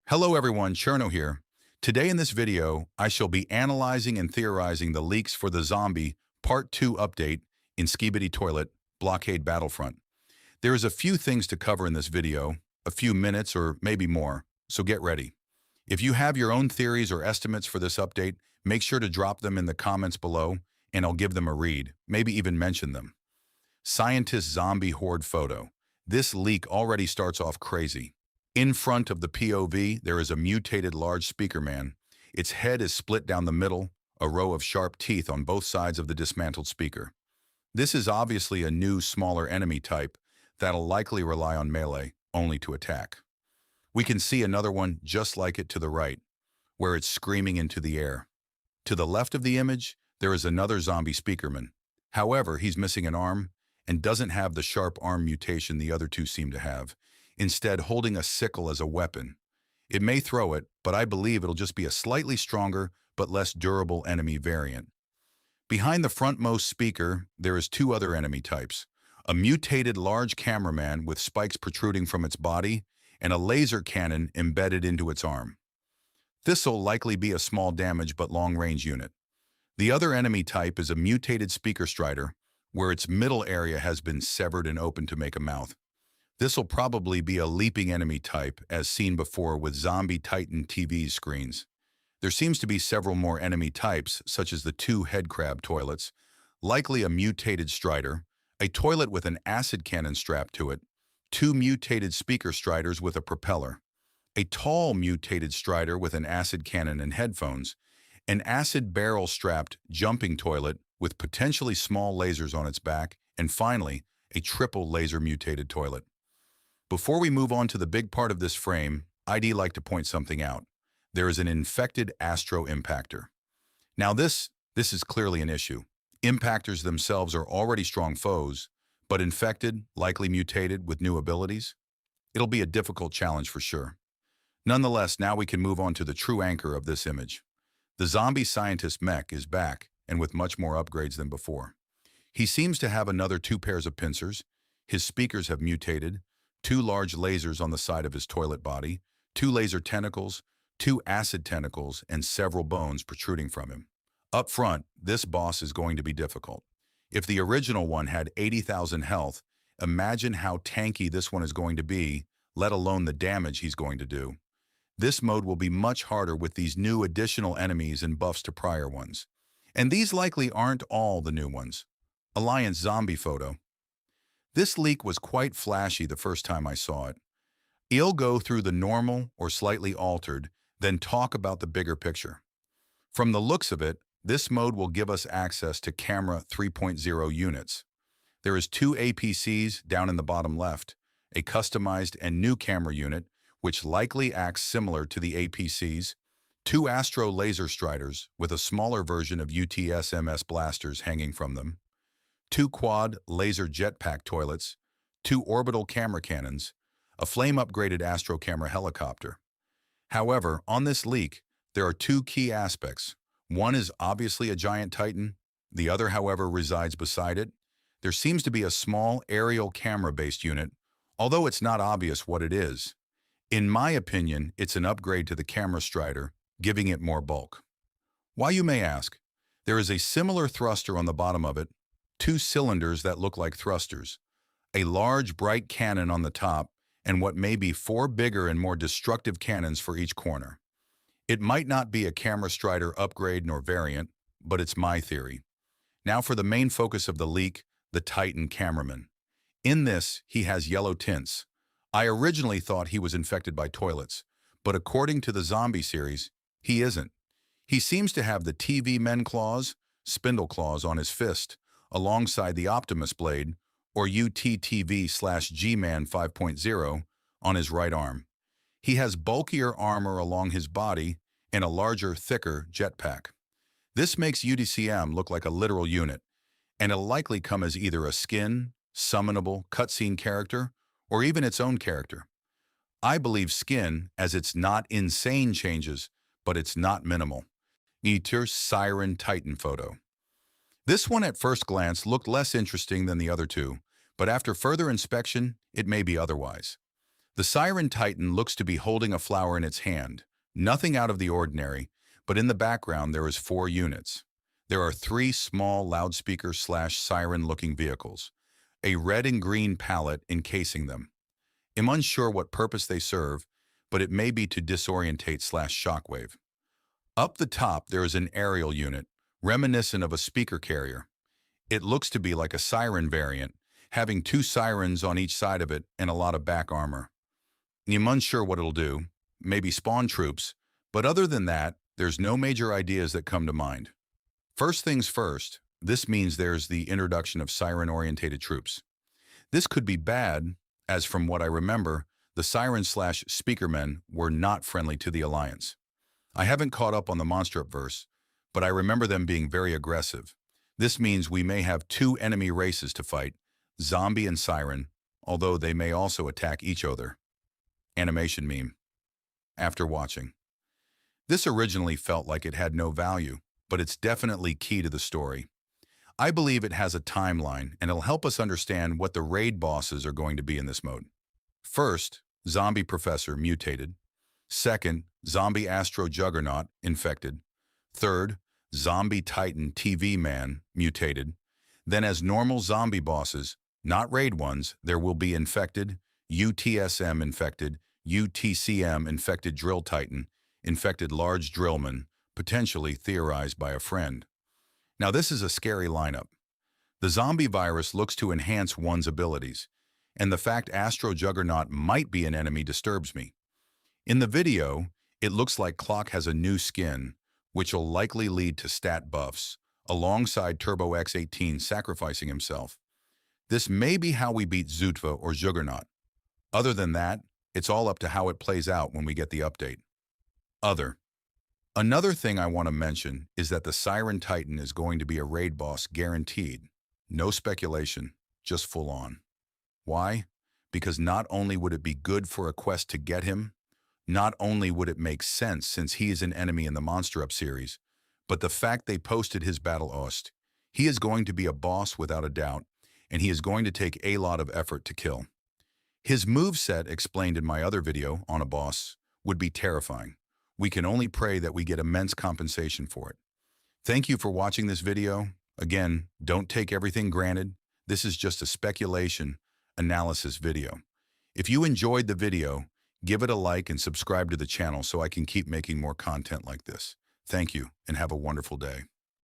Hello everyone, Cherno here. Today in this video, I shall be analyzing and theorizing the leaks for the Zombie Part 2 update in skibiditoilet Blockade Battlefront. There is a few things to cover in this video, a few minutes or maybe more, so get ready. If you have your own theories or estimates for this update, make sure to drop them in the comments below and I'll give them a read, maybe even mention them. Scientist Zombie Horde Photo. This leak already starts off crazy. In front of the POV, there is a mutated large speaker man. Its head is split down the middle, a row of sharp teeth on both sides of the dismantled speaker. This is obviously a new, smaller enemy type that'll likely rely on melee only to attack. We can see another one just like it to the right, where it's screaming into the air. To the left of the image, there is another zombie speakerman. However, he's missing an arm and doesn't have the sharp arm mutation the other two seem to have, instead holding a sickle as a weapon. It may throw it, but I believe it'll just be a slightly stronger but less durable enemy variant. Behind the frontmost speaker, there is two other enemy types, a mutated large cameraman with spikes protruding from its body and a laser cannon embedded into its arm. This'll likely be a small damage but long-range unit. The other enemy type is a mutated speaker strider, where its middle area has been severed and opened to make a mouth. This'll probably be a leaping enemy type, as seen before with Zombie Titan TV screens. There seems to be several more enemy types, such as the two head crab toilets, likely a mutated strider, a toilet with an acid cannon strapped to it, two mutated speaker striders with a propeller, a tall mutated strider with an acid cannon and headphones, an acid barrel-strapped jumping toilet with potentially small lasers on its back, and finally, a triple laser mutated toilet. Before we move on to the big part of this frame, I'd like to point something out. There is an infected astro impactor. Now this is clearly an issue. Impactors themselves are already strong foes, but infected, likely mutated with new abilities? It'll be a difficult challenge for sure. Nonetheless, now we can move on to the true anchor of this image. The zombie scientist mech is back, and with much more upgrades than before. He seems to have another two pairs of pincers, his speakers have mutated, two large lasers on the side of his toilet body, two laser tentacles, two acid tentacles, and several bones protruding from him. Up front, this boss is going to be difficult. If the original one had 80,000 health, imagine how tanky this one is going to be, let alone the damage he's going to do. This mode will be much harder with these new additional enemies and buffs to prior ones. And these likely aren't all the new ones. Alliance Zombie Photo. This leak was quite flashy the first time I saw it. I'll go through the normal or slightly altered, then talk about the bigger picture. From the looks of it, this mode will give us access to Camera 3.0 units. There is two APCs down in the bottom left, a customized and new camera unit, which likely acts similar to the APCs, two Astro laser striders with a smaller version of UTS-MS blasters hanging from them, two quad laser jetpack toilets, two orbital camera cannons, a flame-upgraded Astro camera helicopter. However, on this leak, there are two key aspects. One is obviously a giant Titan. The other, however, resides beside it. There seems to be a small aerial camera-based unit, although it's not obvious what it is. In my opinion, it's an upgrade to the camera strider, giving it more bulk. Why, you may ask? There is a similar thruster on the bottom of it, two cylinders that look like thrusters, a large bright cannon on the top, and what may be four bigger and more destructive cannons for each corner. It might not be a camera strider upgrade nor variant, but it's my theory. Now for the main focus of the leak, the Titan cameraman. In this, he has yellow tints. I originally thought he was infected by toilets, but according to the zombie series, he isn't. He seems to have the TV men claws, spindle claws on his fist, alongside the Optimus blade, or UTTV/G-Man 5.0, on his right arm. He has bulkier armor along his body and a larger, thicker jetpack. This makes UDCM look like a literal unit, and it'll likely come as either a skin, summonable, cutscene character, or even its own character. I believe skin, as it's not insane changes, but it's not minimal. Meteor Siren Titan Photo. This one at first glance looked less interesting than the other two, but after further inspection, it may be otherwise. The Siren Titan looks to be holding a flower in its hand, nothing out of the ordinary, but in the background there is 4 units. There are 3 small loudspeaker/siren-looking vehicles, a red and green pallet encasing them. I'm unsure what purpose they serve, but it may be to disorientate/shockwave. Up the top there is an aerial unit, reminiscent of a speaker carrier. It looks to be like a siren variant, having 2 sirens on each side of it and a lot of back armor. I'm unsure what it'll do, maybe spawn troops, but other than that, there's no major ideas that come to mind. First things first, this means there's the introduction of siren-orientated troops. This could be bad, as from what I remember, the siren/speakermen were not friendly to the Alliance. I haven't caught up on the Monster-verse, but I remember them being very aggressive. This means we may have 2 enemy races to fight, zombie and siren, although they may also attack each other. Animation meme. After watching. This originally felt like it had no value, but it's definitely key to the story. I believe it has a timeline, and it'll help us understand what the raid bosses are going to be in this mode. First, Zombie Professor mutated. Second, Zombie Astro Juggernaut infected. Third, Zombie Titan TV Man mutated. Then as normal zombie bosses, not raid ones, there will be infected, UTSM infected, UTCM infected Drill Titan, infected Large Drillman, potentially theorized by a friend. Now this is a scary lineup. The zombie virus looks to enhance one's abilities, and the fact Astro Juggernaut might be an enemy disturbs me. In the video, it looks like Clock has a new skin, which will likely lead to stat buffs, alongside Turbo X18 sacrificing himself. This may be how we beat Zutva or Juggernaut. Other than that, it's all up to how it plays out when we get the update. Another thing I want to mention is that the Siren Titan is going to be a raid boss guaranteed. No speculation, just full on. Why? Because not only would it be good for a quest to get him, not only would it make sense since he is an enemy in the Monster Up series, but the fact they posted his battle ost. He is going to be a boss without a doubt, and he is going to take a lot of effort to kill. His moveset, explained in my other video on a boss, would be terrifying. We can only pray that we get immense compensation for it. Thank you for watching this video. Again, don't take everything granted. This is just a speculation analysis video. If you enjoyed the video, give it a like and subscribe to the channel so I can keep making more content like this. Thank you and have a wonderful day.